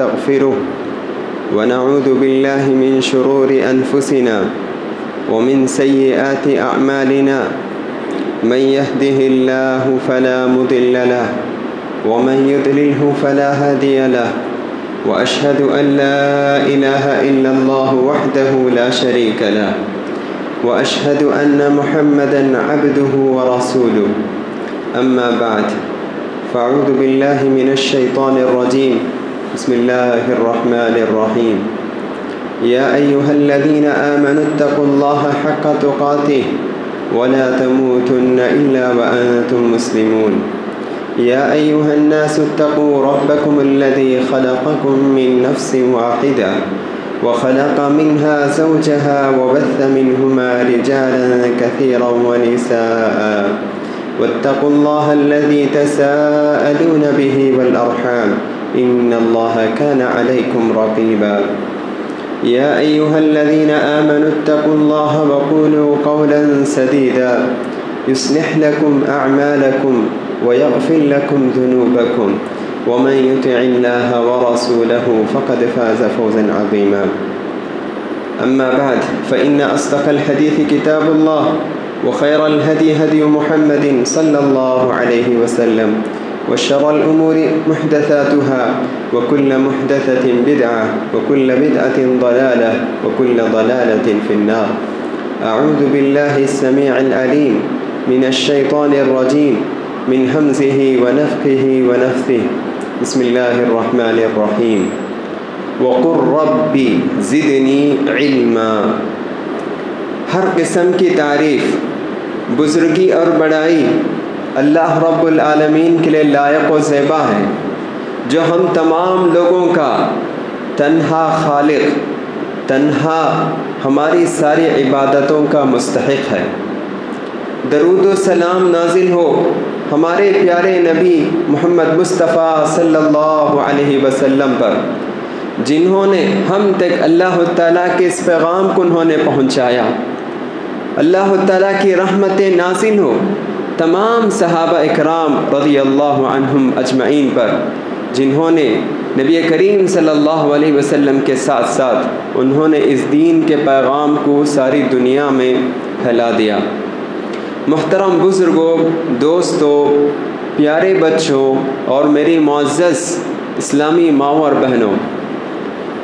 ونستغفره ونعوذ بالله من شرور أنفسنا ومن سيئات أعمالنا من يهده الله فلا مضل له ومن يضلله فلا هادي له وأشهد أن لا إله إلا الله وحده لا شريك له وأشهد أن محمدًا عبده ورسوله أما بعد فأعوذ بالله من الشيطان الرجيم بسم الله الرحمن الرحيم يا أيها الذين آمنوا اتقوا الله حق تقاته ولا تموتن إلا وأنتم مسلمون يا أيها الناس اتقوا ربكم الذي خلقكم من نفس واحدة وخلق منها زوجها وبث منهما رجالا كثيرا ونساء واتقوا الله الذي تساءلون به والأرحام إن الله كان عليكم رقيبا يا أيها الذين آمنوا اتقوا الله وقولوا قولا سديدا يصلح لكم أعمالكم ويغفر لكم ذنوبكم ومن يطع الله ورسوله فقد فاز فوزا عظيما أما بعد فإن أصدق الحديث كتاب الله وخير الهدي هدي محمد صلى الله عليه وسلم وشر الأمور محدثاتها وكل محدثة بدعة وكل بدعة ضلالة وكل ضلالة في النار أعوذ بالله السميع العليم من الشيطان الرجيم من همزه ونفخه ونفثه بسم الله الرحمن الرحيم وقل رب زدني علما. ہر قسم کی تعریف، بزرگی اور بڑائی اللہ رب العالمین کے لیے لائق و زیبا ہے، جو ہم تمام لوگوں کا تنہا خالق، تنہا ہماری ساری عبادتوں کا مستحق ہے۔ درود و سلام نازل ہو ہمارے پیارے نبی محمد مصطفیٰ صلی اللہ علیہ وسلم پر، جنہوں نے ہم تک اللہ تعالیٰ کے اس پیغام کو انہوں نے پہنچایا۔ اللہ تعالیٰ کی رحمتیں نازل ہو تمام صحابہ اکرام رضی اللہ عنہم اجمعین پر، جنہوں نے نبی کریم صلی اللہ علیہ وسلم کے ساتھ ساتھ انہوں نے اس دین کے پیغام کو ساری دنیا میں پھیلا دیا۔ محترم بزرگوں، دوستوں، پیارے بچوں اور میری معزز اسلامی ماؤں اور بہنوں،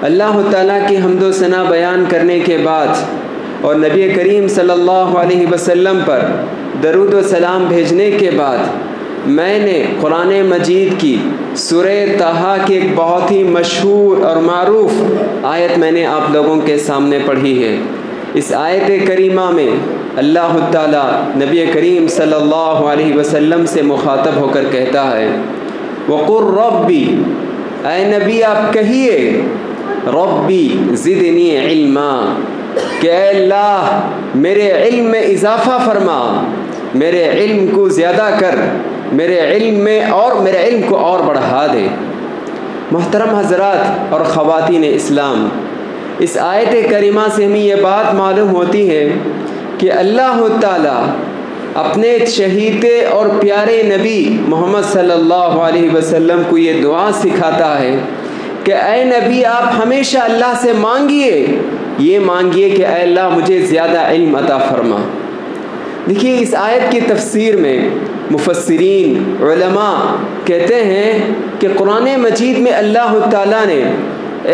اللہ تعالیٰ کی حمد و ثنا بیان کرنے کے بعد اور نبی کریم صلی اللہ علیہ وسلم پر درود و سلام بھیجنے کے بعد میں نے قرآن مجید کی سورہ طٰہٰ کی ایک بہت ہی مشہور اور معروف آیت میں نے آپ لوگوں کے سامنے پڑھی ہے۔ اس آیت کریمہ میں اللہ تعالیٰ نبی کریم صلی اللہ علیہ وسلم سے مخاطب ہو کر کہتا ہے وَقُلْ رَبِّ، اے نبی آپ کہیے ربی زدنی علما، کہ اے اللہ میرے علم میں اضافہ فرما، میرے علم کو زیادہ کر، میرے علم کو اور بڑھا دے۔ محترم حضرات اور خواتین اسلام، اس آیت کریمہ سے ہمیں یہ بات معلوم ہوتی ہے کہ اللہ تعالیٰ اپنے چہیتے اور پیارے نبی محمد صلی اللہ علیہ وسلم کو یہ دعا سکھاتا ہے کہ اے نبی آپ ہمیشہ اللہ سے مانگیے، یہ مانگیے کہ اے اللہ مجھے زیادہ علم عطا فرما۔ دیکھیے اس آیت کی تفسیر میں مفسرین علماء کہتے ہیں کہ قرآن مجید میں اللہ تعالیٰ نے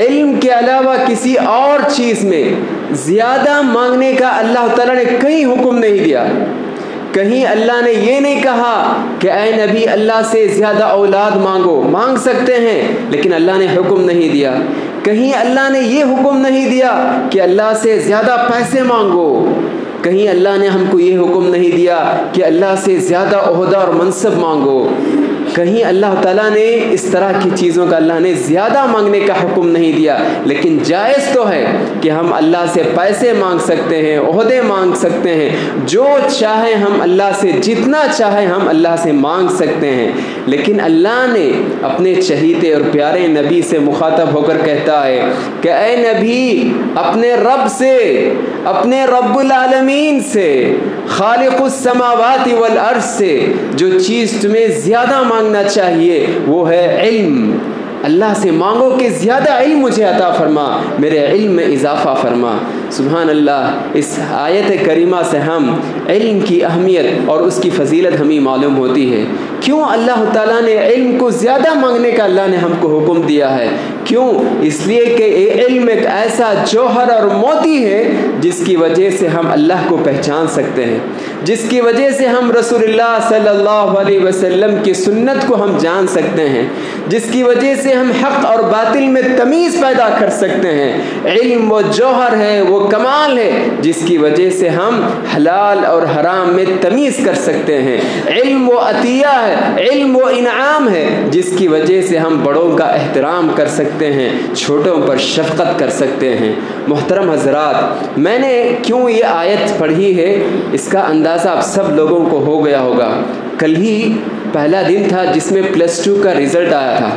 علم کے علاوہ کسی اور چیز میں زیادہ مانگنے کا اللہ تعالیٰ نے کہیں حکم نہیں دیا۔ کہیں اللہ نے یہ نہیں کہا کہ اے نبی اللہ سے زیادہ اولاد مانگو، مانگ سکتے ہیں لیکن اللہ نے حکم نہیں دیا۔ کہیں اللہ نے یہ حکم نہیں دیا کہ اللہ سے زیادہ پیسے مانگو، کہیں اللہ نے ہم کو یہ حکم نہیں دیا کہ اللہ سے زیادہ عہدہ اور منصب مانگو۔ کہیں اللہ تعالیٰ نے اس طرح کی چیزوں کا اللہ نے زیادہ مانگنے کا حکم نہیں دیا، لیکن جائز تو ہے کہ ہم اللہ سے پیسے مانگ سکتے ہیں، عہدے مانگ سکتے ہیں، جو چاہیں ہم اللہ سے جتنا چاہیں ہم اللہ سے مانگ سکتے ہیں۔ لیکن اللہ نے اپنے چہیتے اور پیارے نبی سے مخاطب ہو کر کہتا ہے کہ اے نبی اپنے رب سے، اپنے رب العالمین سے، خالق السماوات والارض سے جو چیز تمہیں زیادہ مانگنا چاہیے وہ ہے علم، اللہ سے مانگو کہ زیادہ علم مجھے عطا فرما، میرے علم میں اضافہ فرما۔ سبحان اللہ، اس آیت کریمہ سے ہم علم کی اہمیت اور اس کی فضیلت ہمیں معلوم ہوتی ہے۔ کیوں اللہ تعالیٰ نے علم کو زیادہ مانگنے کا اللہ نے ہم کو حکم دیا ہے؟ کیوں؟ اس لیے کہ علم ایک ایسا جوہر اور موتی ہے جس کی وجہ سے ہم اللہ کو پہچان سکتے ہیں، جس کی وجہ سے ہم رسول اللہ صلی اللہ علیہ وسلم کی سنت کو ہم جان سکتے ہیں، جس کی وجہ سے ہم حق اور باطل میں تمیز پیدا کر سکتے ہیں۔ علم وہ جوہر ہے، وہ کمال ہے جس کی وجہ سے ہم حلال اور حرام میں تمیز کر سکتے ہیں۔ علم وہ عطیہ ہے، علم وہ انعام ہے جس کی وجہ سے ہم بڑوں کا احترام کر سکتے ہیں، چھوٹوں پر شفقت کر سکتے ہیں۔ محترم حضرات، میں نے کیوں یہ آیت پڑھی ہے اس کا اندازہ اب سب لوگوں کو ہو گیا ہوگا۔ کل ہی پہلا دن تھا جس میں +2 کا رزلٹ آیا تھا،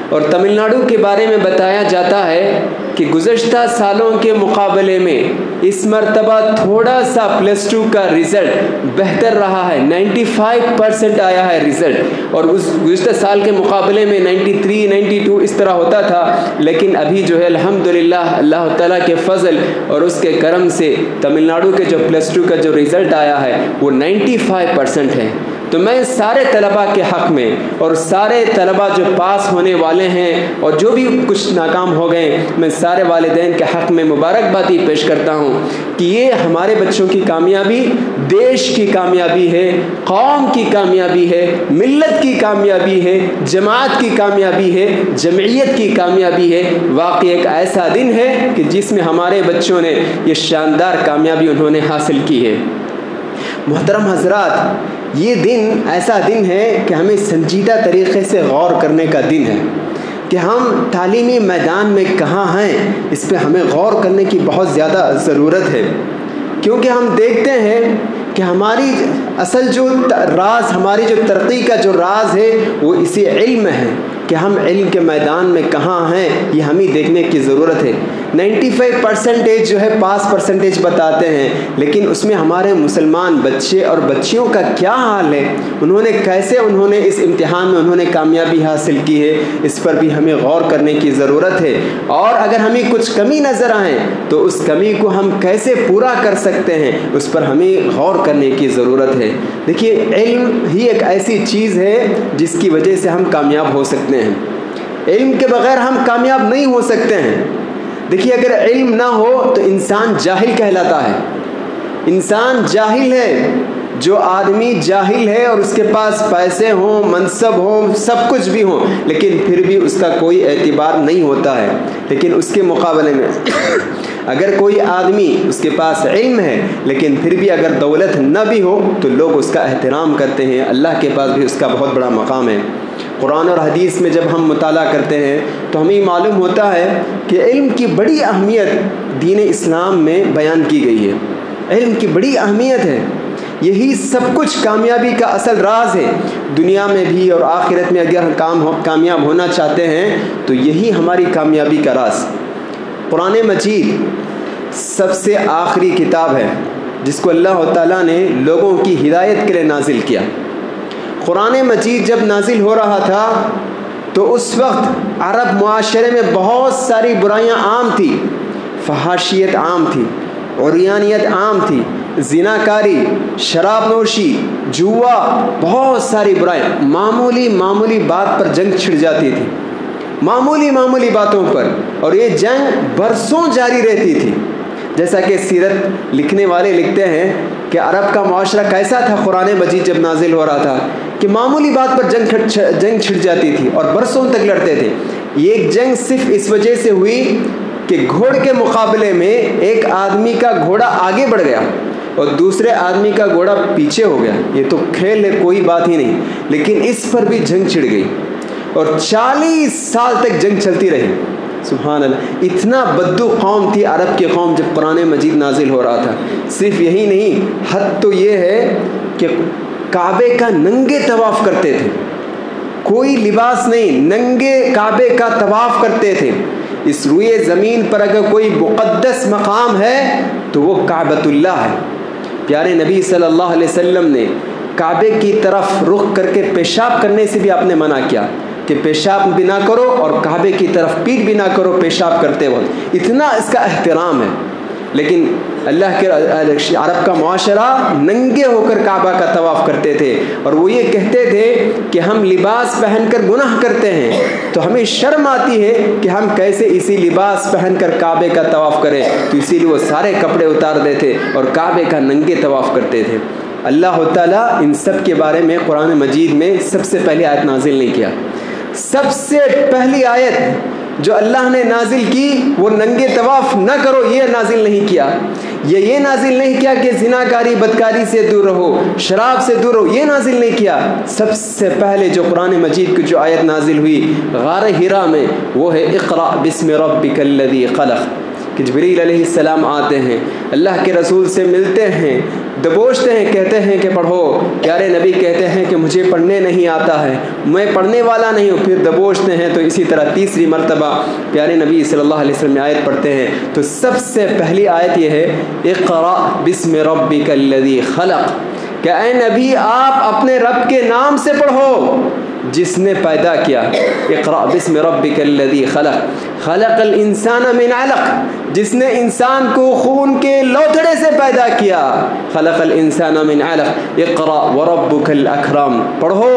اور تمل ناڈو کے بارے میں بتایا جاتا ہے کہ گزشتہ سالوں کے مقابلے میں اس مرتبہ تھوڑا سا +2 کا رزلٹ بہتر رہا ہے۔ 95% آیا ہے رزلٹ، اور اس گزشتہ سال کے مقابلے میں 93 92 اس طرح ہوتا تھا، لیکن ابھی جو ہے الحمدللہ اللہ تعالیٰ کے فضل اور اس کے کرم سے تمل ناڈو کے جو +2 کا جو رزلٹ آیا ہے وہ 95% ہے۔ تو میں سارے طلباء کے حق میں اور سارے طلباء جو پاس ہونے والے ہیں اور جو بھی کچھ ناکام ہو گئے، میں سارے والدین کے حق میں مبارکبادی پیش کرتا ہوں کہ یہ ہمارے بچوں کی کامیابی دیش کی کامیابی ہے، قوم کی کامیابی ہے، ملت کی کامیابی ہے، جماعت کی کامیابی ہے، جمعیت کی کامیابی ہے۔ واقعی ایک ایسا دن ہے کہ جس میں ہمارے بچوں نے یہ شاندار کامیابی انہوں نے حاصل کی ہے۔ محترم حضرات، یہ دن ایسا دن ہے کہ ہمیں سنجیدہ طریقے سے غور کرنے کا دن ہے کہ ہم تعلیمی میدان میں کہاں ہیں، اس پہ ہمیں غور کرنے کی بہت زیادہ ضرورت ہے، کیونکہ ہم دیکھتے ہیں کہ ہماری اصل جو راز، ہماری جو ترقی کا جو راز ہے وہ اسی علم میں ہے کہ ہم علم کے میدان میں کہاں ہیں، یہ ہمیں دیکھنے کی ضرورت ہے۔ 95% جو ہے پاس پرسنٹیج بتاتے ہیں، لیکن اس میں ہمارے مسلمان بچے اور بچیوں کا کیا حال ہے، انہوں نے اس امتحان میں انہوں نے کامیابی حاصل کی ہے، اس پر بھی ہمیں غور کرنے کی ضرورت ہے۔ اور اگر ہمیں کچھ کمی نظر آئے تو اس کمی کو ہم کیسے پورا کر سکتے ہیں، اس پر ہمیں غور کرنے کی ضرورت ہے۔ دیکھیے، علم ہی ایک ایسی چیز ہے جس کی وجہ سے ہم کامیاب ہو سکتے ہیں۔ علم کے بغیر ہم کامیاب نہیں ہو سکتے ہیں۔ دیکھیے، اگر علم نہ ہو تو انسان جاہل کہلاتا ہے۔ انسان جاہل ہے، جو آدمی جاہل ہے اور اس کے پاس پیسے ہوں، منصب ہوں، سب کچھ بھی ہوں، لیکن پھر بھی اس کا کوئی اعتبار نہیں ہوتا ہے۔ لیکن اس کے مقابلے میں اگر کوئی آدمی اس کے پاس علم ہے لیکن پھر بھی اگر دولت نہ بھی ہو تو لوگ اس کا احترام کرتے ہیں، اللہ کے پاس بھی اس کا بہت بڑا مقام ہے۔ قرآن اور حدیث میں جب ہم مطالعہ کرتے ہیں تو ہمیں معلوم ہوتا ہے کہ علم کی بڑی اہمیت دین اسلام میں بیان کی گئی ہے۔ علم کی بڑی اہمیت ہے، یہی سب کچھ کامیابی کا اصل راز ہے۔ دنیا میں بھی اور آخرت میں اگر ہم کامیاب ہونا چاہتے ہیں تو یہی ہماری کامیابی کا راز۔ قرآن مجید سب سے آخری کتاب ہے جس کو اللہ تعالیٰ نے لوگوں کی ہدایت کے لیے نازل کیا۔ قرآن مجید جب نازل ہو رہا تھا تو اس وقت عرب معاشرے میں بہت ساری برائیاں عام تھی، فحاشیت عام تھی، عریانیت عام تھی، زناکاری، شراب نوشی، جوا، بہت ساری برائیاں۔ معمولی بات پر جنگ چھڑ جاتی تھی، معمولی باتوں پر، اور یہ جنگ برسوں جاری رہتی تھی۔ جیسا کہ سیرت لکھنے والے لکھتے ہیں کہ عرب کا معاشرہ کیسا تھا قرآن مجید جب نازل ہو رہا تھا، کہ معمولی بات پر جنگ چھڑ جاتی تھی اور برسوں تک لڑتے تھے۔ یہ ایک جنگ صرف اس وجہ سے ہوئی کہ گھوڑ کے مقابلے میں ایک آدمی کا گھوڑا آگے بڑھ گیا اور دوسرے آدمی کا گھوڑا پیچھے ہو گیا۔ یہ تو کھیل ہے، کوئی بات ہی نہیں، لیکن اس پر بھی جنگ چھڑ گئی اور 40 سال تک جنگ چلتی رہی۔ سبحان اللہ، اتنا بدو قوم تھی عرب کی قوم جب قرآن مجید نازل ہو رہا تھا۔ صرف یہی نہیں، حد تو یہ ہے کہ کعبے کا ننگے طواف کرتے تھے، کوئی لباس نہیں، ننگے کعبے کا طواف کرتے تھے۔ اس روئے زمین پر اگر کوئی مقدس مقام ہے تو وہ کعبۃ اللہ ہے۔ پیارے نبی صلی اللہ علیہ وسلم نے کعبے کی طرف رخ کر کے پیشاب کرنے سے بھی آپ نے منع کیا، کہ پیشاب بھی نہ کرو اور کعبے کی طرف پیٹ بھی نہ کرو پیشاب کرتے وقت، اتنا اس کا احترام ہے۔ لیکن اللہ کے عرب کا معاشرہ ننگے ہو کر کعبہ کا طواف کرتے تھے، اور وہ یہ کہتے تھے کہ ہم لباس پہن کر گناہ کرتے ہیں، تو ہمیں شرم آتی ہے کہ ہم کیسے اسی لباس پہن کر کعبے کا طواف کریں، تو اسی لیے وہ سارے کپڑے اتار دیتے اور کعبے کا ننگے طواف کرتے تھے۔ اللہ تعالیٰ ان سب کے بارے میں قرآن مجید میں سب سے پہلی آیت نازل نہیں کیا۔ سب سے پہلی آیت جو اللہ نے نازل کی وہ ننگے طواف نہ کرو یہ نازل نہیں کیا، یہ نازل نہیں کیا کہ زناکاری بدکاری سے دور رہو، شراب سے دور رہو، یہ نازل نہیں کیا۔ سب سے پہلے جو قرآن مجید کی جو آیت نازل ہوئی غار حرا میں وہ ہے اقرأ بسم ربک الذی خلق، کہ جبریل علیہ السلام آتے ہیں، اللہ کے رسول سے ملتے ہیں، دبوچتے ہیں، کہتے ہیں کہ پڑھو۔ پیارے نبی کہتے ہیں کہ مجھے پڑھنے نہیں آتا ہے، میں پڑھنے والا نہیں ہوں، پھر دبوچتے ہیں۔ تو اسی طرح تیسری مرتبہ پیارے نبی صلی اللہ علیہ وسلم آیت پڑھتے ہیں، تو سب سے پہلی آیت یہ ہے اقرأ بسم ربک الذی خلق، کہ اے نبی آپ اپنے رب کے نام سے پڑھو جس نے پیدا کیا۔ اقرأ بسم ربک الذی خلق، خلق الانسان من علق، جس نے انسان کو خون کے لوتھڑے سے پیدا کیا، خلق الانسان من علق، اقرأ وربک الاکرم، پڑھو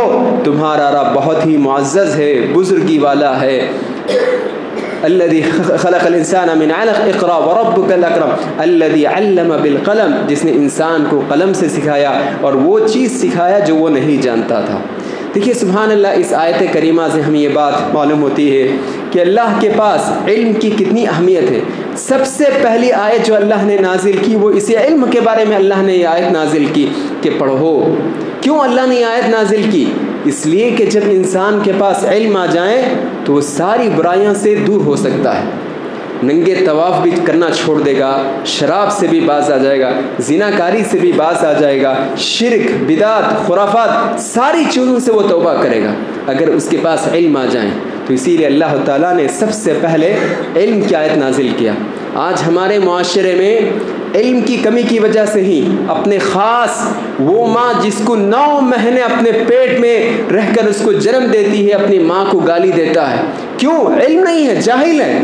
تمہارا رب بہت ہی معزز ہے، بزرگی والا ہے۔ الذي خلق الانسان من علق اقرأ وربك الاکرم الذي علم بالقلم، جس نے انسان کو قلم سے سکھایا اور وہ چیز سکھایا جو وہ نہیں جانتا تھا۔ دیکھیے سبحان اللہ، اس آیت کریمہ سے ہمیں یہ بات معلوم ہوتی ہے کہ اللہ کے پاس علم کی کتنی اہمیت ہے۔ سب سے پہلی آیت جو اللہ نے نازل کی وہ اسی علم کے بارے میں اللہ نے یہ آیت نازل کی کہ پڑھو۔ کیوں اللہ نے یہ آیت نازل کی؟ اس لیے کہ جب انسان کے پاس علم آ جائے تو وہ ساری برائیاں سے دور ہو سکتا ہے، ننگے طواف بھی کرنا چھوڑ دے گا، شراب سے بھی باز آ جائے گا، زناکاری سے بھی باز آ جائے گا، شرک بدعت خرافات ساری چیزوں سے وہ توبہ کرے گا اگر اس کے پاس علم آ جائیں۔ تو اسی لیے اللہ تعالیٰ نے سب سے پہلے علم کی آیت نازل کیا۔ آج ہمارے معاشرے میں علم کی کمی کی وجہ سے ہی اپنے خاص وہ ماں جس کو 9 مہینے اپنے پیٹ میں رہ کر اس کو جنم دیتی ہے اپنی ماں کو گالی دیتا ہے، کیوں؟ علم نہیں ہے، جاہل ہے۔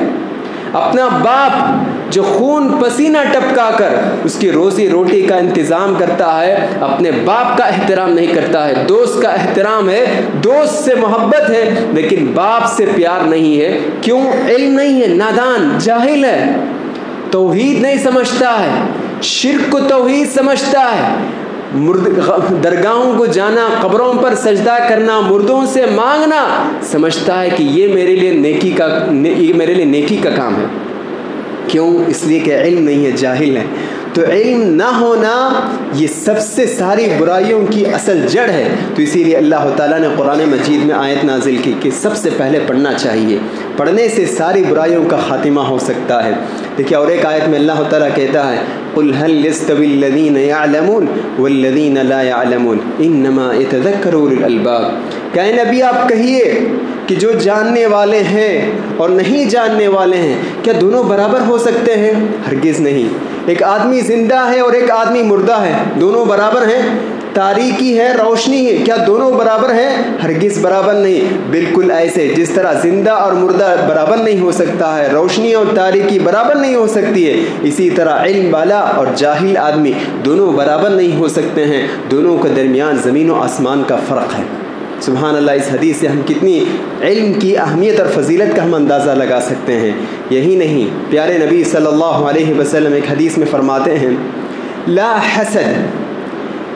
اپنا باپ جو خون پسینہ ٹپکا کر اس کی روزی روٹی کا انتظام کرتا ہے اپنے باپ کا احترام نہیں کرتا ہے، دوست کا احترام ہے، دوست سے محبت ہے لیکن باپ سے پیار نہیں ہے، کیوں؟ علم نہیں ہے، نادان جاہل ہے، توحید نہیں سمجھتا ہے، شرک کو توحید سمجھتا ہے، درگاہوں کو جانا، قبروں پر سجدہ کرنا، مردوں سے مانگنا سمجھتا ہے کہ یہ میرے لیے نیکی کا کام ہے۔ کیوں؟ اس لیے کہ علم نہیں ہے، جاہل ہے۔ تو علم نہ ہونا یہ سب سے ساری برائیوں کی اصل جڑ ہے۔ تو اسی لیے اللہ تعالیٰ نے قرآن مجید میں آیت نازل کی کہ سب سے پہلے پڑھنا چاہیے، پڑھنے سے ساری برائیوں کا خاتمہ ہو سکتا ہے۔ دیکھیے اور ایک آیت میں اللہ تعالیٰ کہتا ہے قُلْ هَلْ يَسْتَوِي الَّذِينَ يَعْلَمُونَ وَالَّذِينَ لَا يَعْلَمُونَ إِنَّمَا يَتَذَكَّرُ أُولُو الْأَلْبَابِ، کہ اے نبی آپ کہیے کہ جو جاننے والے ہیں اور نہیں جاننے والے ہیں کیا دونوں برابر ہو سکتے ہیں؟ ہرگز نہیں۔ ایک آدمی زندہ ہے اور ایک آدمی مردہ ہے، دونوں برابر ہیں؟ تاریکی ہے روشنی ہے، کیا دونوں برابر ہیں؟ ہرگز برابر نہیں۔ بالکل ایسے جس طرح زندہ اور مردہ برابر نہیں ہو سکتا ہے، روشنی اور تاریکی برابر نہیں ہو سکتی ہے، اسی طرح علم والا اور جاہل آدمی دونوں برابر نہیں ہو سکتے ہیں، دونوں کے درمیان زمین و آسمان کا فرق ہے۔ سبحان اللہ، اس حدیث سے ہم کتنی علم کی اہمیت اور فضیلت کا ہم اندازہ لگا سکتے ہیں۔ یہی نہیں، پیارے نبی صلی اللہ علیہ وسلم ایک حدیث میں فرماتے ہیں لا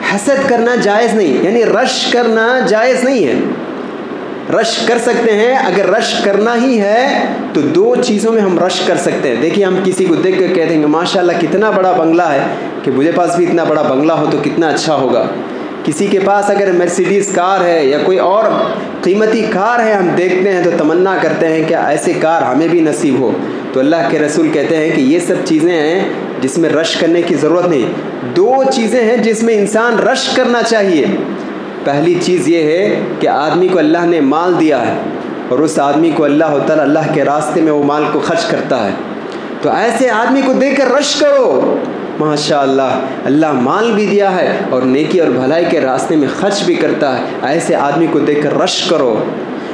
حسد کرنا جائز نہیں، یعنی رش کرنا جائز نہیں ہے۔ رش کر سکتے ہیں، اگر رش کرنا ہی ہے تو 2 چیزوں میں ہم رش کر سکتے ہیں۔ دیکھیے ہم کسی کو دیکھ کر کہتے ہیں کہ ماشاءاللہ کتنا بڑا بنگلہ ہے، کہ مجھے پاس بھی اتنا بڑا بنگلہ ہو تو کتنا اچھا ہوگا۔ کسی کے پاس اگر مرسیڈیز کار ہے یا کوئی اور قیمتی کار ہے ہم دیکھتے ہیں تو تمنا کرتے ہیں کہ ایسے کار ہمیں بھی نصیب ہو۔ تو اللہ کے رسول کہتے ہیں کہ یہ سب چیزیں ہیں جس میں رش کرنے کی ضرورت نہیں۔ 2 چیزیں ہیں جس میں انسان رش کرنا چاہیے۔ پہلی چیز یہ ہے کہ آدمی کو اللہ نے مال دیا ہے اور اس آدمی کو اللہ تعالیٰ اللہ کے راستے میں وہ مال کو خرچ کرتا ہے، تو ایسے آدمی کو دیکھ کر رش کرو، ماشاء اللہ اللہ مال بھی دیا ہے اور نیکی اور بھلائی کے راستے میں خرچ بھی کرتا ہے، ایسے آدمی کو دیکھ کر رش کرو۔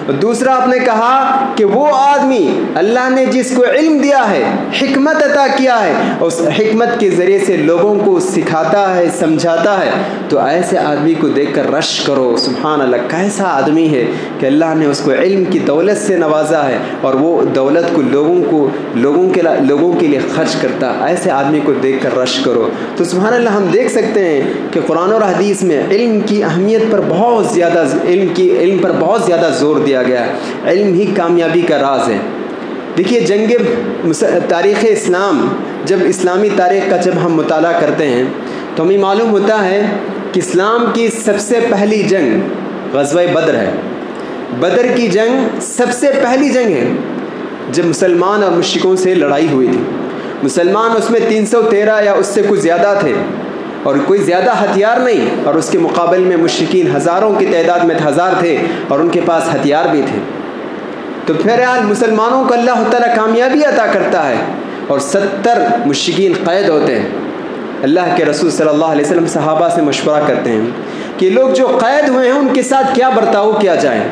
اور دوسرا آپ نے کہا کہ وہ آدمی اللہ نے جس کو علم دیا ہے، حکمت عطا کیا ہے، اس حکمت کے ذریعے سے لوگوں کو سکھاتا ہے، سمجھاتا ہے، تو ایسے آدمی کو دیکھ کر رش کرو، سبحان اللہ کیسا آدمی ہے کہ اللہ نے اس کو علم کی دولت سے نوازا ہے اور وہ دولت کو لوگوں کے لیے خرچ کرتا، ایسے آدمی کو دیکھ کر رش کرو۔ تو سبحان اللہ ہم دیکھ سکتے ہیں کہ قرآن اور حدیث میں علم کی اہمیت پر بہت زیادہ زور دیا گیا ہے۔ علم ہی کامیابی کا راز ہے۔ دیکھیے تاریخ اسلام، جب اسلامی تاریخ کا جب ہم مطالعہ کرتے ہیں تو ہمیں معلوم ہوتا ہے کہ اسلام کی سب سے پہلی جنگ غزوہ بدر ہے۔ بدر کی جنگ سب سے پہلی جنگ ہے جب مسلمان اور مشرکوں سے لڑائی ہوئی تھی۔ مسلمان اس میں 313 یا اس سے کچھ زیادہ تھے اور کوئی زیادہ ہتھیار نہیں، اور اس کے مقابل میں مشرکین ہزاروں کی تعداد میں 1000 تھے اور ان کے پاس ہتھیار بھی تھے۔ تو بہرحال مسلمانوں کو اللہ تعالیٰ کامیابی عطا کرتا ہے اور 70 مشرکین قید ہوتے ہیں۔ اللہ کے رسول صلی اللہ علیہ وسلم صحابہ سے مشورہ کرتے ہیں کہ لوگ جو قید ہوئے ہیں ان کے ساتھ کیا برتاؤ کیا جائے۔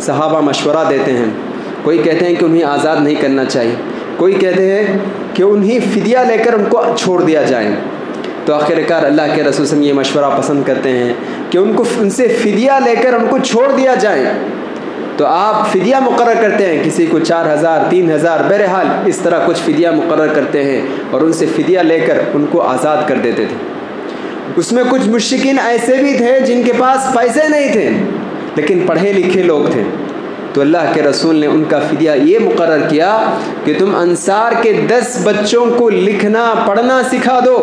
صحابہ مشورہ دیتے ہیں، کوئی کہتے ہیں کہ انہیں آزاد نہیں کرنا چاہیے، کوئی کہتے ہیں کہ انہیں فدیہ لے کر ان کو چھوڑ دیا جائے۔ تو آخرکار اللہ کے رسول صلی اللہ علیہ وسلم یہ مشورہ پسند کرتے ہیں کہ ان سے فدیہ لے کر ان کو چھوڑ دیا جائے۔ تو آپ فدیہ مقرر کرتے ہیں، کسی کو 4000 3000 بہرحال اس طرح کچھ فدیہ مقرر کرتے ہیں اور ان سے فدیہ لے کر ان کو آزاد کر دیتے تھے۔ اس میں کچھ مشرکین ایسے بھی تھے جن کے پاس پیسے نہیں تھے لیکن پڑھے لکھے لوگ تھے، تو اللہ کے رسول نے ان کا فدیہ یہ مقرر کیا کہ تم انصار کے 10 بچوں کو لکھنا پڑھنا سکھا دو،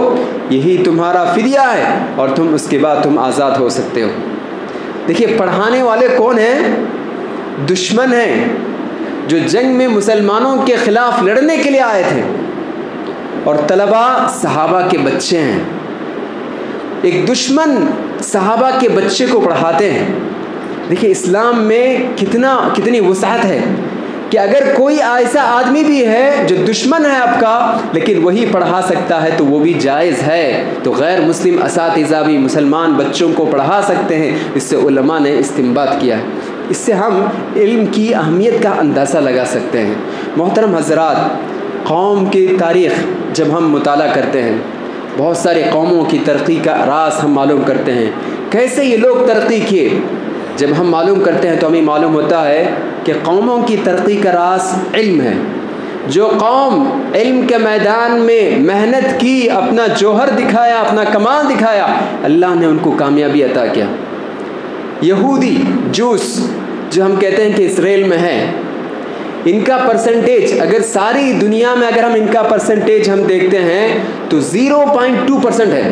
یہی تمہارا فدیہ ہے اور تم اس کے بعد تم آزاد ہو سکتے ہو۔ دیکھیے پڑھانے والے کون ہیں؟ دشمن ہیں جو جنگ میں مسلمانوں کے خلاف لڑنے کے لیے آئے تھے، اور طلبہ صحابہ کے بچے ہیں۔ ایک دشمن صحابہ کے بچے کو پڑھاتے ہیں۔ دیکھیے اسلام میں کتنی وسعت ہے کہ اگر کوئی ایسا آدمی بھی ہے جو دشمن ہے آپ کا لیکن وہی پڑھا سکتا ہے تو وہ بھی جائز ہے۔ تو غیر مسلم اساتذہ بھی مسلمان بچوں کو پڑھا سکتے ہیں، اس سے علماء نے استنباط کیا ہے۔ اس سے ہم علم کی اہمیت کا اندازہ لگا سکتے ہیں۔ محترم حضرات، قوم کی تاریخ جب ہم مطالعہ کرتے ہیں، بہت سارے قوموں کی ترقی کا راز ہم معلوم کرتے ہیں، کیسے یہ لوگ ترقی کیے۔ جب ہم معلوم کرتے ہیں تو ہمیں معلوم ہوتا ہے کہ قوموں کی ترقی کا راز علم ہے۔ جو قوم علم کے میدان میں محنت کی، اپنا جوہر دکھایا، اپنا کمال دکھایا، اللہ نے ان کو کامیابی عطا کیا۔ یہودی جوس جو ہم کہتے ہیں کہ اسرائیل میں ہے، ان کا پرسنٹیج اگر ساری دنیا میں اگر ہم ان کا پرسنٹیج ہم دیکھتے ہیں تو 0.2% ہے،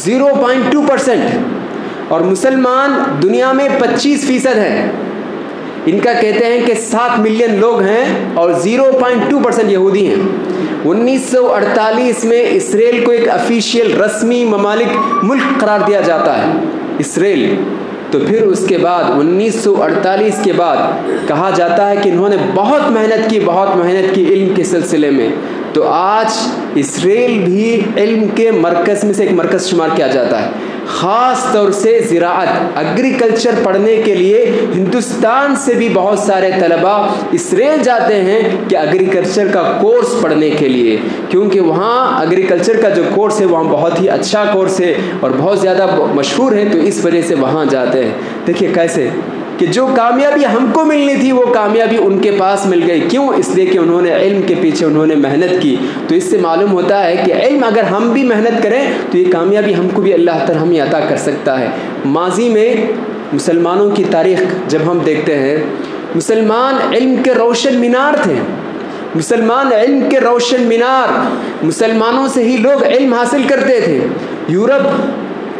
0.2%، اور مسلمان دنیا میں 25% ہیں۔ ان کا کہتے ہیں کہ 7 ملین لوگ ہیں اور 0.2% یہودی ہیں۔ 1948 میں اسرائیل کو ایک افیشیل رسمی ملک قرار دیا جاتا ہے، اسرائیل۔ تو پھر اس کے بعد 1948 کے بعد کہا جاتا ہے کہ انہوں نے بہت محنت کی علم کے سلسلے میں۔ تو آج اسرائیل بھی علم کے مرکز میں سے ایک مرکز شمار کیا جاتا ہے۔ خاص طور سے زراعت، ایگریکلچر پڑھنے کے لیے ہندوستان سے بھی بہت سارے طلباء اسرائیل جاتے ہیں کہ ایگریکلچر کا کورس پڑھنے کے لیے، کیونکہ وہاں ایگریکلچر کا جو کورس ہے وہاں بہت ہی اچھا کورس ہے اور بہت زیادہ مشہور ہے، تو اس وجہ سے وہاں جاتے ہیں۔ دیکھیے کیسے کہ جو کامیابی ہم کو ملنی تھی وہ کامیابی ان کے پاس مل گئی۔ کیوں؟ اس لیے کہ انہوں نے علم کے پیچھے انہوں نے محنت کی۔ تو اس سے معلوم ہوتا ہے کہ علم اگر ہم بھی محنت کریں تو یہ کامیابی ہم کو بھی اللہ تعالیٰ ہمیں عطا کر سکتا ہے۔ ماضی میں مسلمانوں کی تاریخ جب ہم دیکھتے ہیں، مسلمان علم کے روشن مینار تھے، مسلمان علم کے روشن مینار، مسلمانوں سے ہی لوگ علم حاصل کرتے تھے۔ یورپ،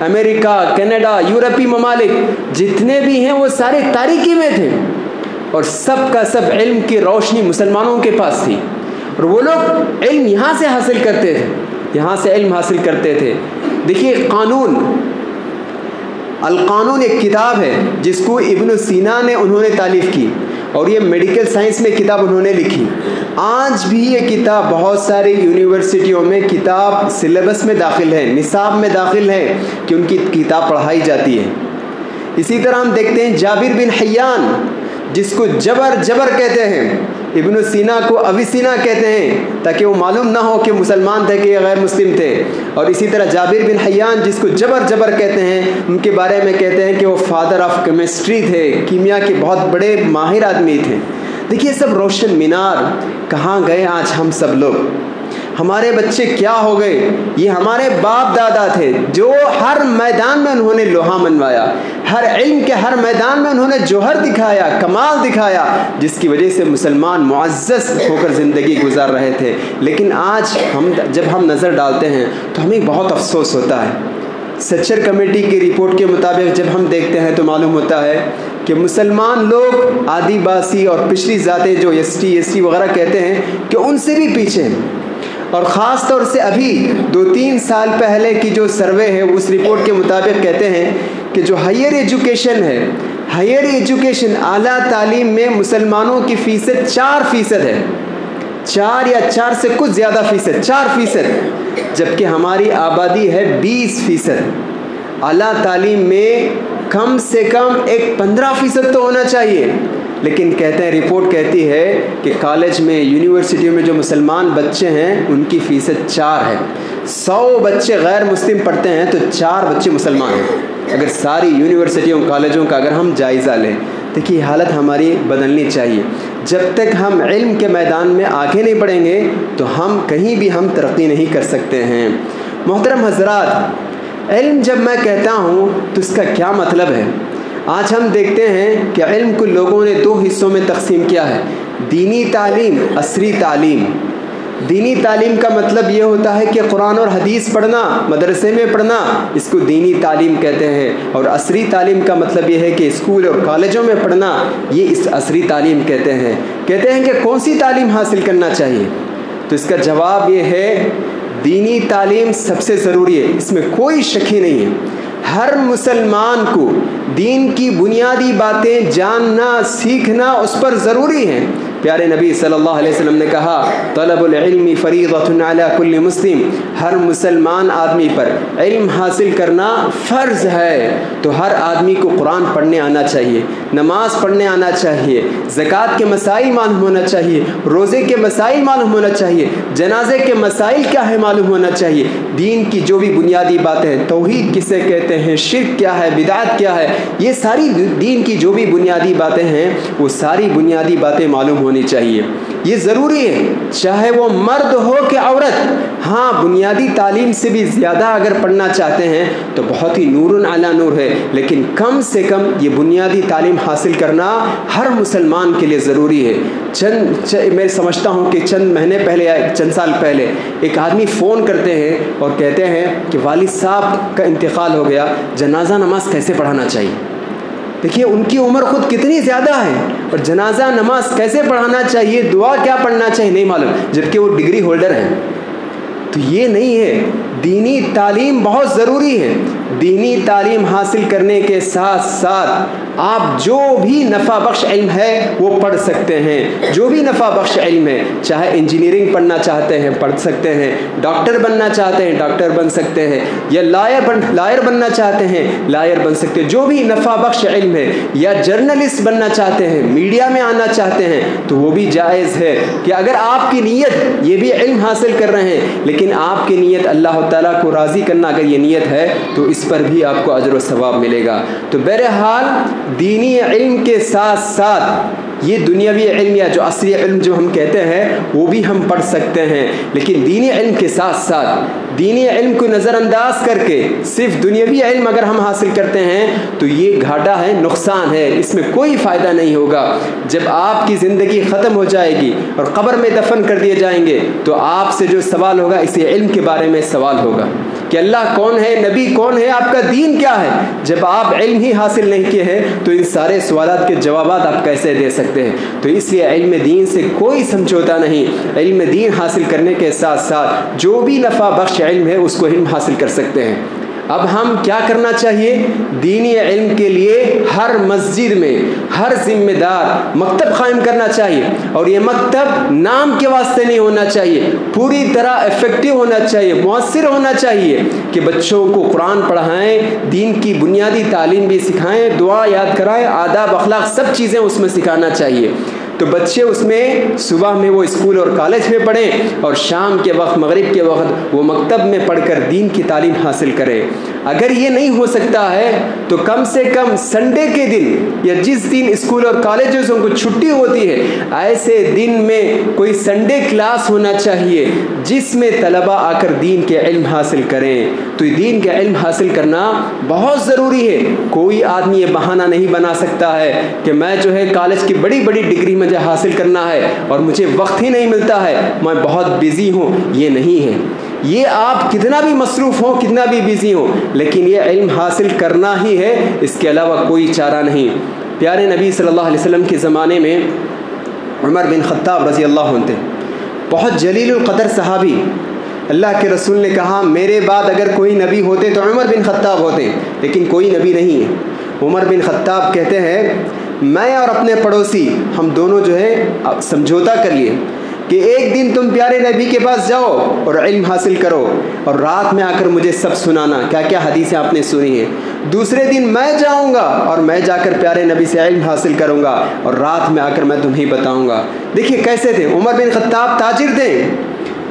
امریکہ، کینیڈا، یورپی ممالک جتنے بھی ہیں وہ سارے تاریکی میں تھے، اور سب کا سب علم کی روشنی مسلمانوں کے پاس تھی، اور وہ لوگ علم یہاں سے حاصل کرتے تھے، یہاں سے علم حاصل کرتے تھے۔ دیکھیے القانون ایک کتاب ہے جس کو ابن سینا نے انہوں نے تالیف کی، اور یہ میڈیکل سائنس میں کتاب انہوں نے لکھی۔ آج بھی یہ کتاب بہت ساری یونیورسٹیوں میں کتاب سلیبس میں داخل ہے، نصاب میں داخل ہے کہ ان کی کتاب پڑھائی جاتی ہے۔ اسی طرح ہم دیکھتے ہیں جابر بن حیان جس کو جبر کہتے ہیں، ابن سینا کو اویسینا کہتے ہیں تاکہ وہ معلوم نہ ہو کہ مسلمان تھے کہ یہ غیر مسلم تھے. اور اسی طرح جابر بن حیان جس کو جبر کہتے ہیں، ان کے بارے میں کہتے ہیں کہ وہ فادر آف کیمسٹری تھے، کیمیا کے بہت بڑے ماہر آدمی تھے. دیکھیے سب روشن مینار، کہاں گئے آج ہم سب لوگ؟ ہمارے بچے کیا ہو گئے؟ یہ ہمارے باپ دادا تھے جو ہر میدان میں انہوں نے لوہا منوایا، ہر علم کے ہر میدان میں انہوں نے جوہر دکھایا، کمال دکھایا، جس کی وجہ سے مسلمان معزز ہو کر زندگی گزار رہے تھے. لیکن آج جب ہم نظر ڈالتے ہیں تو ہمیں بہت افسوس ہوتا ہے. سچر کمیٹی کی رپورٹ کے مطابق جب ہم دیکھتے ہیں تو معلوم ہوتا ہے کہ مسلمان لوگ آدی باسی اور پچھلی ذاتیں جو ایس ٹی وغیرہ کہتے ہیں کہ ان سے بھی پیچھے ہیں. اور خاص طور سے ابھی 2-3 سال پہلے کی جو سروے ہے اس رپورٹ کے مطابق کہتے ہیں کہ جو ہائر ایجوکیشن ہے، ہائر ایجوکیشن اعلیٰ تعلیم میں مسلمانوں کی فیصد 4% ہے. 4 یا 4 سے کچھ زیادہ فیصد، 4%، جبکہ ہماری آبادی ہے 20%. اعلیٰ تعلیم میں کم سے کم 15% تو ہونا چاہیے. لیکن کہتے ہیں، رپورٹ کہتی ہے کہ کالج میں، یونیورسٹیوں میں جو مسلمان بچے ہیں ان کی فیصد 4 ہے. 100 بچے غیر مسلم پڑھتے ہیں تو 4 بچے مسلمان ہیں. اگر ساری یونیورسٹیوں کالجوں کا اگر ہم جائزہ لیں، دیکھیے حالت ہماری بدلنی چاہیے. جب تک ہم علم کے میدان میں آگے نہیں بڑھیں گے تو ہم کہیں بھی ہم ترقی نہیں کر سکتے ہیں. محترم حضرات، علم جب میں کہتا ہوں تو اس کا کیا مطلب ہے؟ آج ہم دیکھتے ہیں کہ علم کو لوگوں نے 2 حصوں میں تقسیم کیا ہے: دینی تعلیم، عصری تعلیم. دینی تعلیم کا مطلب یہ ہوتا ہے کہ قرآن اور حدیث پڑھنا، مدرسے میں پڑھنا، اس کو دینی تعلیم کہتے ہیں. اور عصری تعلیم کا مطلب یہ ہے کہ اسکول اور کالجوں میں پڑھنا، یہ اس عصری تعلیم کہتے ہیں. کہتے ہیں کہ کون سی تعلیم حاصل کرنا چاہیے؟ تو اس کا جواب یہ ہے دینی تعلیم سب سے ضروری ہے، اس میں کوئی شک ہی نہیں ہے. ہر مسلمان کو دین کی بنیادی باتیں جاننا، سیکھنا اس پر ضروری ہے. پیارے نبی صلی اللہ علیہ وسلم نے کہا، طلب العلم فریضۃ علی کل مسلم، ہر مسلمان آدمی پر علم حاصل کرنا فرض ہے. تو ہر آدمی کو قرآن پڑھنے آنا چاہیے، نماز پڑھنے آنا چاہیے، زکوٰۃ کے مسائل معلوم ہونا چاہیے، روزے کے مسائل معلوم ہونا چاہیے، جنازے کے مسائل کیا ہے معلوم ہونا چاہیے. دین کی جو بھی بنیادی باتیں ہیں، توحید کسے کہتے ہیں، شرک کیا ہے، بدعت کیا ہے، یہ ساری دین کی جو بھی بنیادی باتیں ہیں وہ ساری بنیادی باتیں معلوم ہونی چاہیے. یہ ضروری ہے، چاہے وہ مرد ہو کہ عورت. ہاں، بنیادی تعلیم سے بھی زیادہ اگر پڑھنا چاہتے ہیں تو بہت ہی نور علی نور ہے، لیکن کم سے کم یہ بنیادی تعلیم حاصل کرنا ہر مسلمان کے لیے ضروری ہے. میں سمجھتا ہوں کہ چند مہینے پہلے یا چند سال پہلے ایک آدمی فون کرتے ہیں اور کہتے ہیں کہ والد صاحب کا انتقال ہو گیا، جنازہ نماز کیسے پڑھانا چاہیے. دیکھیے ان کی عمر خود کتنی زیادہ ہے اور جنازہ نماز کیسے پڑھانا چاہیے، دعا کیا پڑھنا چاہیے نہیں معلوم، جبکہ وہ ڈگری ہولڈر ہیں. تو یہ نہیں ہے. دینی تعلیم بہت ضروری ہے. دینی تعلیم حاصل کرنے کے ساتھ ساتھ آپ جو بھی نفع بخش علم ہے وہ پڑھ سکتے ہیں. جو بھی نفع بخش علم ہے، چاہے انجینئرنگ پڑھنا چاہتے ہیں پڑھ سکتے ہیں، ڈاکٹر بننا چاہتے ہیں ڈاکٹر بن سکتے ہیں، یا لائر بننا چاہتے ہیں لائر بن سکتے ہیں. جو بھی نفع بخش علم ہے، یا جرنلسٹ بننا چاہتے ہیں، میڈیا میں آنا چاہتے ہیں، تو وہ بھی جائز ہے. کہ اگر آپ کی نیت یہ بھی علم حاصل کر رہے ہیں لیکن آپ کی نیت اللہ تعالیٰ کو راضی کرنا اگر یہ نیت ہے تو اس پر بھی آپ کو اجر و ثواب ملے گا. تو بہرحال دینی علم کے ساتھ ساتھ یہ دنیاوی علم یا جو عصری علم جو ہم کہتے ہیں وہ بھی ہم پڑھ سکتے ہیں. لیکن دینی علم کے ساتھ ساتھ دینی علم کو نظر انداز کر کے صرف دنیاوی علم اگر ہم حاصل کرتے ہیں تو یہ گھاٹا ہے، نقصان ہے، اس میں کوئی فائدہ نہیں ہوگا. جب آپ کی زندگی ختم ہو جائے گی اور قبر میں دفن کر دیے جائیں گے تو آپ سے جو سوال ہوگا اسی علم کے بارے میں سوال ہوگا کہ اللہ کون ہے، نبی کون ہے، آپ کا دین کیا ہے. جب آپ علم ہی حاصل نہیں کیے ہیں تو ان سارے سوالات کے جوابات آپ کیسے دے سکتے ہیں. تو اس لیے علم دین سے کوئی سمجھوتا نہیں. علم دین حاصل کرنے کے ساتھ ساتھ جو بھی نفع بخش علم ہے اس کو علم حاصل کر سکتے ہیں. اب ہم کیا کرنا چاہیے؟ دینی علم کے لیے ہر مسجد میں ہر ذمہ دار مکتب قائم کرنا چاہیے، اور یہ مکتب نام کے واسطے نہیں ہونا چاہیے، پوری طرح افیکٹو ہونا چاہیے، مؤثر ہونا چاہیے کہ بچوں کو قرآن پڑھائیں، دین کی بنیادی تعلیم بھی سکھائیں، دعا یاد کرائیں، آداب اخلاق سب چیزیں اس میں سکھانا چاہیے۔ تو بچے اس میں صبح میں وہ اسکول اور کالج میں پڑھیں، اور شام کے وقت مغرب کے وقت وہ مکتب میں پڑھ کر دین کی تعلیم حاصل کریں۔ اگر یہ نہیں ہو سکتا ہے تو کم سے کم سنڈے کے دن یا جس دن اسکول اور کالجوں کو چھٹی ہوتی ہے، ایسے دن میں کوئی سنڈے کلاس ہونا چاہیے جس میں طلباء آ کر دین کے علم حاصل کریں۔ تو دین کے علم حاصل کرنا بہت ضروری ہے۔ کوئی آدمی یہ بہانہ نہیں بنا سکتا ہے کہ میں جو ہے کالج کی بڑی بڑی ڈگری مجھے حاصل کرنا ہے اور مجھے وقت ہی نہیں ملتا ہے، میں بہت بزی ہوں۔ یہ نہیں ہے۔ یہ آپ کتنا بھی مصروف ہو، کتنا بھی بزی ہو، لیکن یہ علم حاصل کرنا ہی ہے، اس کے علاوہ کوئی چارہ نہیں۔ پیارے نبی صلی اللہ علیہ وسلم کے زمانے میں عمر بن خطاب رضی اللہ عنہ تھے، بہت جلیل القدر صحابی۔ اللہ کے رسول نے کہا میرے بعد اگر کوئی نبی ہوتے تو عمر بن خطاب ہوتے، لیکن کوئی نبی نہیں ہے۔ عمر بن خطاب کہتے ہیں میں اور اپنے پڑوسی ہم دونوں جو ہے سمجھوتا کر لیے کہ ایک دن تم پیارے نبی کے پاس جاؤ اور علم حاصل کرو، اور رات میں آ کر مجھے سب سنانا کیا کیا حدیثیں آپ نے سنی ہیں۔ دوسرے دن میں جاؤں گا اور میں جا کر پیارے نبی سے علم حاصل کروں گا، اور رات میں آ کر میں تمہیں بتاؤں گا۔ دیکھیے کیسے تھے عمر بن خطاب، تاجر تھے،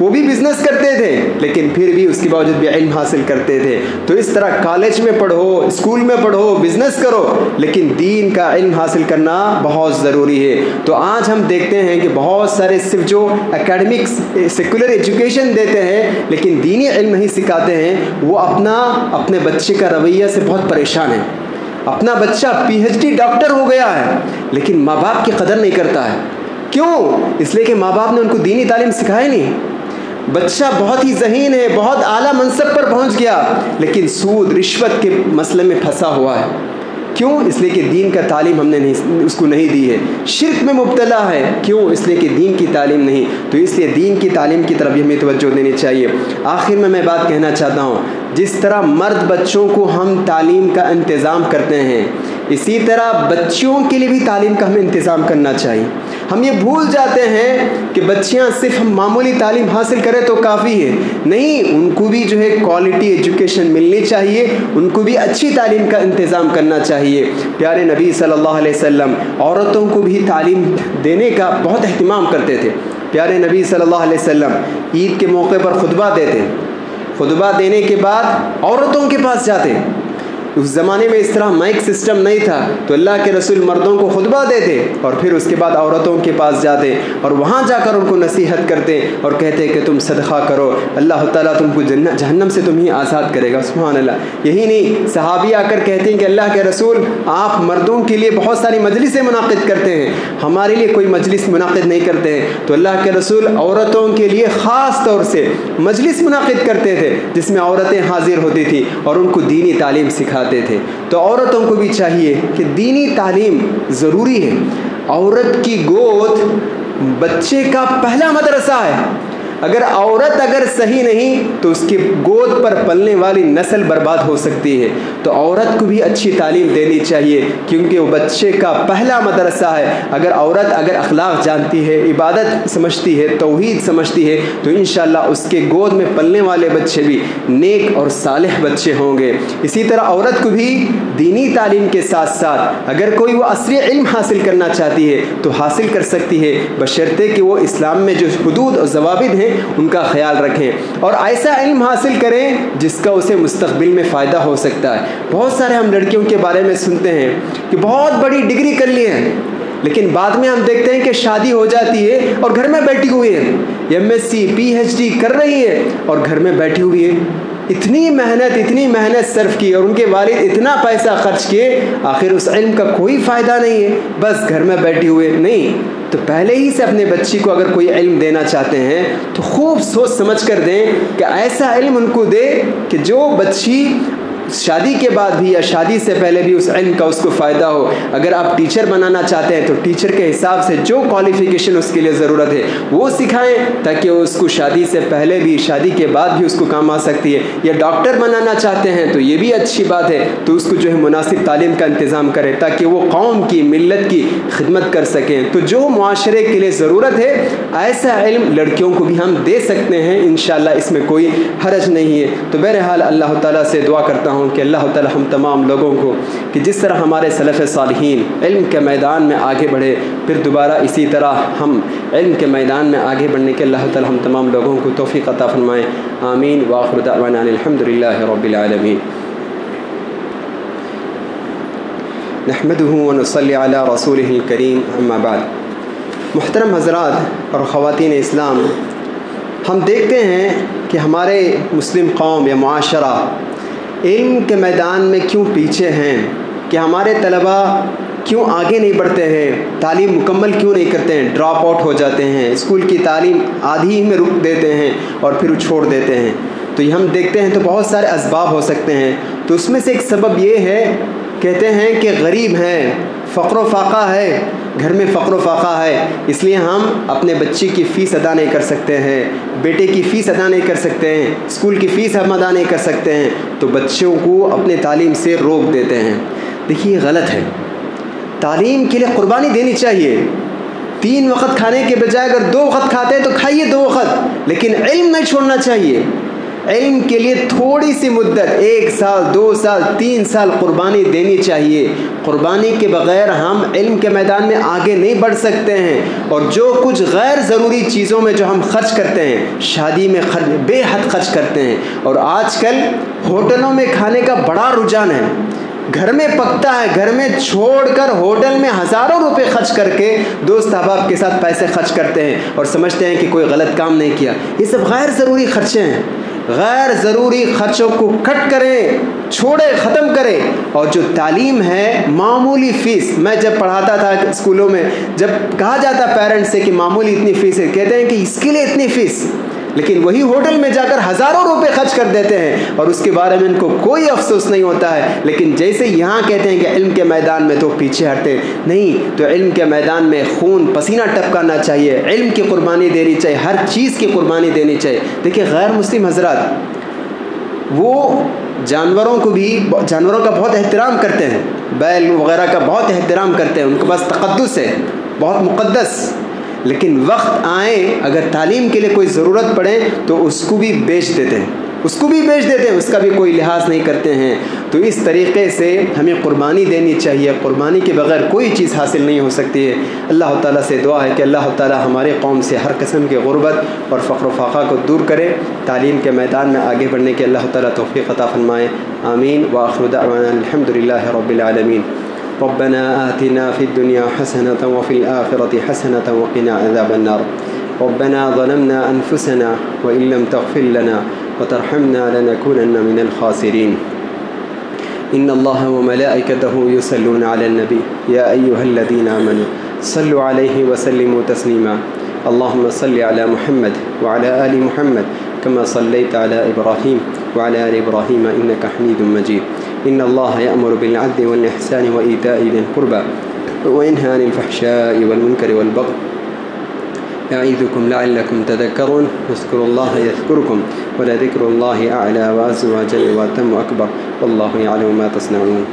وہ بھی بزنس کرتے تھے، لیکن پھر بھی اس کے باوجود بھی علم حاصل کرتے تھے۔ تو اس طرح کالج میں پڑھو، اسکول میں پڑھو، بزنس کرو، لیکن دین کا علم حاصل کرنا بہت ضروری ہے۔ تو آج ہم دیکھتے ہیں کہ بہت سارے صرف جو اکیڈمکس سیکولر ایجوکیشن دیتے ہیں لیکن دینی علم نہیں سکھاتے ہیں، وہ اپنے بچے کا رویہ سے بہت پریشان ہے۔ اپنا بچہ PhD ڈاکٹر ہو گیا ہے لیکن ماں باپ کی قدر نہیں کرتا ہے۔ کیوں؟ اس لیے کہ ماں باپ نے ان کو دینی تعلیم سکھائی نہیں۔ بچہ بہت ہی ذہین ہے، بہت اعلیٰ منصب پر پہنچ گیا، لیکن سود رشوت کے مسئلے میں پھنسا ہوا ہے۔ کیوں؟ اس لیے کہ دین کا تعلیم ہم نے اس کو نہیں دی ہے۔ شرک میں مبتلا ہے، کیوں؟ اس لیے کہ دین کی تعلیم نہیں۔ تو اس لیے دین کی تعلیم کی طرف ہمیں توجہ دینی چاہیے۔ آخر میں بات کہنا چاہتا ہوں، جس طرح مرد بچوں کو ہم تعلیم کا انتظام کرتے ہیں، اسی طرح بچیوں کے لیے بھی تعلیم کا ہمیں انتظام کرنا چاہیے۔ ہم یہ بھول جاتے ہیں کہ بچیاں صرف معمولی تعلیم حاصل کریں تو کافی ہے، نہیں، ان کو بھی جو ہے کوالٹی ایجوکیشن ملنی چاہیے، ان کو بھی اچھی تعلیم کا انتظام کرنا چاہیے۔ پیارے نبی صلی اللہ علیہ وسلم عورتوں کو بھی تعلیم دینے کا بہت اہتمام کرتے تھے۔ پیارے نبی صلی اللہ علیہ وسلم عید کے موقع پر خطبہ دیتے، خطبہ دینے کے بعد عورتوں کے پاس جاتے۔ اس زمانے میں اس طرح مائک سسٹم نہیں تھا، تو اللہ کے رسول مردوں کو خطبہ دیتے اور پھر اس کے بعد عورتوں کے پاس جاتے اور وہاں جا کر ان کو نصیحت کرتے اور کہتے کہ تم صدقہ کرو، اللہ تعالیٰ تم کو جہنم سے تمہیں آزاد کرے گا۔ سبحان اللہ۔ یہی نہیں، صحابی آ کر کہتے ہیں کہ اللہ کے رسول آپ مردوں کے لیے بہت ساری مجلسیں منعقد کرتے ہیں، ہمارے لیے کوئی مجلس منعقد نہیں کرتے ہیں۔ تو اللہ کے رسول عورتوں کے لیے خاص طور سے مجلس منعقد کرتے تھے جس میں عورتیں حاضر ہوتی تھیں اور ان کو دینی تعلیم سکھاتے تھے۔ تو عورتوں کو بھی چاہیے کہ دینی تعلیم ضروری ہے۔ عورت کی گود بچے کا پہلا مدرسہ ہے۔ اگر عورت صحیح نہیں تو اس کی گود پر پلنے والی نسل برباد ہو سکتی ہے۔ تو عورت کو بھی اچھی تعلیم دینی چاہیے کیونکہ وہ بچے کا پہلا مدرسہ ہے۔ اگر عورت اخلاق جانتی ہے، عبادت سمجھتی ہے، توحید سمجھتی ہے، تو انشاءاللہ اس کے گود میں پلنے والے بچے بھی نیک اور صالح بچے ہوں گے۔ اسی طرح عورت کو بھی دینی تعلیم کے ساتھ ساتھ اگر کوئی وہ عصری علم حاصل کرنا چاہتی ہے تو حاصل کر سکتی ہے، بشرطے کہ وہ اسلام میں جو حدود اور ضوابط ہیں ان کا خیال رکھیں اور ایسا علم حاصل کریں جس کا اسے مستقبل میں فائدہ ہو سکتا ہے۔ بہت سارے ہم لڑکیوں کے بارے میں سنتے ہیں کہ بہت بڑی ڈگری کر لی ہے، لیکن بعد میں ہم دیکھتے ہیں کہ شادی ہو جاتی ہے اور گھر میں بیٹھی ہوئی ہے، MSc PhD کر رہی ہے اور گھر میں بیٹھی ہوئی ہے۔ اتنی محنت صرف کی اور ان کے والد اتنا پیسہ خرچ کیے، آخر اس علم کا کوئی فائدہ نہیں ہے، بس گھر میں بیٹھی ہوئے نہیں۔ تو پہلے ہی سے اپنے بچی کو اگر کوئی علم دینا چاہتے ہیں تو خوب سوچ سمجھ کر دیں کہ ایسا علم ان کو دے کہ جو بچی شادی کے بعد بھی یا شادی سے پہلے بھی اس علم کا اس کو فائدہ ہو. اگر آپ ٹیچر بنانا چاہتے ہیں تو ٹیچر کے حساب سے جو کوالیفیکیشن اس کے لیے ضرورت ہے وہ سکھائیں تاکہ اس کو شادی سے پہلے بھی شادی کے بعد بھی اس کو کام آ سکتی ہے. یا ڈاکٹر بنانا چاہتے ہیں تو یہ بھی اچھی بات ہے, تو اس کو جو ہے مناسب تعلیم کا انتظام کرے تاکہ وہ قوم کی ملت کی خدمت کر سکیں. تو جو معاشرے کے لیے ضرورت ہے ایسا علم لڑکیوں کو بھی ہم دے سکتے ہیں انشاءاللہ, اس میں کوئی حرج نہیں ہے. تو بہرحال اللہ تعالیٰ سے دعا کرتا ہوں کہ اللہ تعالیٰ ہم تمام لوگوں کو کہ جس طرح ہمارے سلف صالحین علم کے میدان میں آگے بڑھے, پھر دوبارہ اسی طرح ہم علم کے میدان میں آگے بڑھنے کے اللہ تعالیٰ ہم تمام لوگوں کو توفیق عطا فرمائے. آمین. وآخر دعوانا الحمد للہ رب العالمین. نحمده ونصلی علی رسولہ الکریم. اما بعد. محترم حضرات اور خواتین اسلام, ہم دیکھتے ہیں کہ ہمارے مسلم قوم یا معاشرہ علم کے میدان میں کیوں پیچھے ہیں, کہ ہمارے طلبہ کیوں آگے نہیں بڑھتے ہیں, تعلیم مکمل کیوں نہیں کرتے ہیں, ڈراپ آؤٹ ہو جاتے ہیں, اسکول کی تعلیم آدھی میں رک دیتے ہیں اور پھر چھوڑ دیتے ہیں. تو یہ ہم دیکھتے ہیں تو بہت سارے اسباب ہو سکتے ہیں. تو اس میں سے ایک سبب یہ ہے, کہتے ہیں کہ غریب ہیں, فقر و فاقہ ہے, گھر میں فقر و فاقہ ہے, اس لیے ہم اپنے بچے کی فیس ادا نہیں کر سکتے ہیں, بیٹے کی فیس ادا نہیں کر سکتے ہیں, اسکول کی فیس ہم ادا نہیں کر سکتے ہیں, تو بچوں کو اپنے تعلیم سے روک دیتے ہیں. دیکھیے غلط ہے, تعلیم کے لیے قربانی دینی چاہیے. 3 وقت کھانے کے بجائے اگر 2 وقت کھاتے ہیں تو کھائیے 2 وقت, لیکن علم نہیں چھوڑنا چاہیے. علم کے لیے تھوڑی سی مدت 1 سال 2 سال 3 سال قربانی دینی چاہیے. قربانی کے بغیر ہم علم کے میدان میں آگے نہیں بڑھ سکتے ہیں. اور جو کچھ غیر ضروری چیزوں میں جو ہم خرچ کرتے ہیں, شادی میں بے حد خرچ کرتے ہیں, اور آج کل ہوٹلوں میں کھانے کا بڑا رجحان ہے. گھر میں پکتا ہے, گھر میں چھوڑ کر ہوٹل میں ہزاروں روپے خرچ کر کے دوست احباب کے ساتھ پیسے خرچ کرتے ہیں اور سمجھتے ہیں کہ کوئی غلط کام نہیں کیا. یہ سب غیر ضروری خرچے ہیں. غیر ضروری خرچوں کو کٹ کریں, چھوڑیں, ختم کریں. اور جو تعلیم ہے معمولی فیس, میں جب پڑھاتا تھا اسکولوں میں, جب کہا جاتا پیرنٹس سے کہ معمولی اتنی فیس ہے, کہتے ہیں کہ اس کے لیے اتنی فیس, لیکن وہی ہوٹل میں جا کر ہزاروں روپے خرچ کر دیتے ہیں اور اس کے بارے میں ان کو کوئی افسوس نہیں ہوتا ہے. لیکن جیسے یہاں کہتے ہیں کہ علم کے میدان میں تو پیچھے ہٹتے نہیں, تو علم کے میدان میں خون پسینہ ٹپکانا چاہیے, علم کی قربانی دینی چاہیے, ہر چیز کی قربانی دینی چاہیے. دیکھیں غیر مسلم حضرات وہ جانوروں کا بہت احترام کرتے ہیں, بیل وغیرہ کا بہت احترام کرتے ہیں, ان کے پاس تقدس ہے, بہت مقدس. لیکن وقت آئے اگر تعلیم کے لیے کوئی ضرورت پڑے تو اس کو بھی بیچ دیتے ہیں, اس کا بھی کوئی لحاظ نہیں کرتے ہیں. تو اس طریقے سے ہمیں قربانی دینی چاہیے. قربانی کے بغیر کوئی چیز حاصل نہیں ہو سکتی ہے. اللہ تعالیٰ سے دعا ہے کہ اللہ تعالیٰ ہمارے قوم سے ہر قسم کی غربت اور فقر و فاقہ کو دور کرے, تعلیم کے میدان میں آگے بڑھنے کے اللہ تعالیٰ توفیق عطا فرمائے. آمین. وآخر دعوانا الحمد للہ رب العالمین. ربنا آتنا في الدنيا حسنة وفي الآخرة حسنة وقنا عذاب النار. ربنا ظلمنا أنفسنا وإن لم تغفر لنا وترحمنا لنكونن من الخاسرين. إن الله وملائكته يصلون على النبي يا أيها الذين آمنوا صلوا عليه وسلموا تسليما. اللهم صل على محمد وعلى آل محمد كما صليت على إبراهيم وعلى آل إبراهيم إنك حميد مجيد. إن الله يأمر بالعدل والإحسان وإيتاء ذي القربى وينهى عن الفحشاء والمنكر والبغي يعظكم لعلكم تذكرون. اذكروا الله يذكركم ولذكر الله أعلى وعز وجل وأتم أكبر والله يعلم ما تصنعون.